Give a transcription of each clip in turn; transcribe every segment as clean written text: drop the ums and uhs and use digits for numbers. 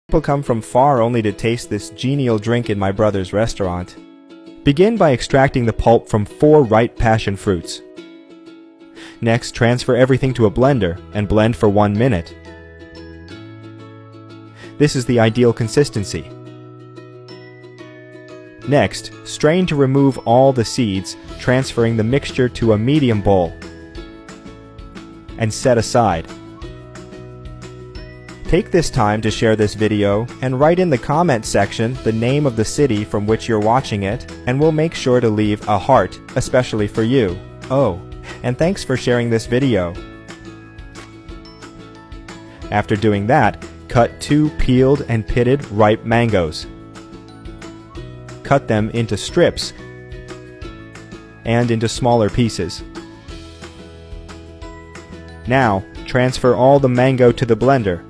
People come from far only to taste this genial drink in my brother's restaurant. Begin by extracting the pulp from 4 ripe passion fruits. Next, transfer everything to a blender and blend for 1 minute. This is the ideal consistency. Next, strain to remove all the seeds, transferring the mixture to a medium bowl, and set aside. Take this time to share this video and write in the comment section the name of the city from which you're watching it, and we'll make sure to leave a heart, especially for you. Oh, and thanks for sharing this video. After doing that, cut 2 peeled and pitted ripe mangoes. Cut them into strips and into smaller pieces. Now, transfer all the mango to the blender.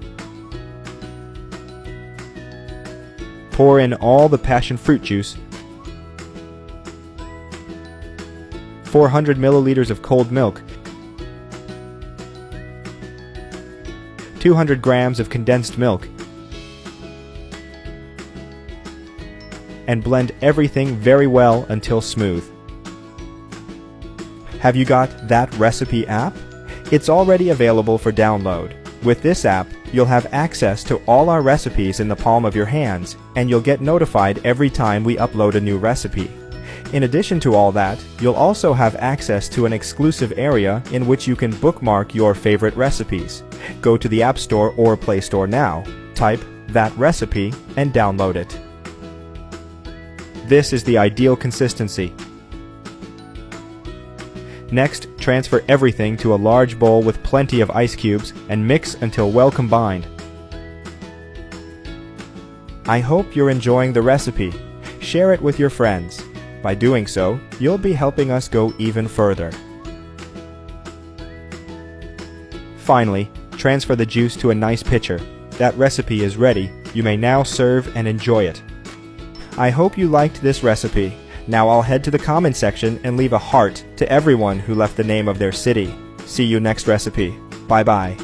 Pour in all the passion fruit juice, 400 milliliters of cold milk, 200 grams of condensed milk, and blend everything very well until smooth. Have you got That Recipe app? It's already available for download. With this app, you'll have access to all our recipes in the palm of your hands, and you'll get notified every time we upload a new recipe. In addition to all that, you'll also have access to an exclusive area in which you can bookmark your favorite recipes. Go to the App Store or Play Store now, type That Recipe, and download it. This is the ideal consistency. Next, transfer everything to a large bowl with plenty of ice cubes and mix until well combined. I hope you're enjoying the recipe. Share it with your friends. By doing so, you'll be helping us go even further. Finally, transfer the juice to a nice pitcher. That recipe is ready. You may now serve and enjoy it. I hope you liked this recipe. Now I'll head to the comment section and leave a heart to everyone who left the name of their city. See you next recipe. Bye bye.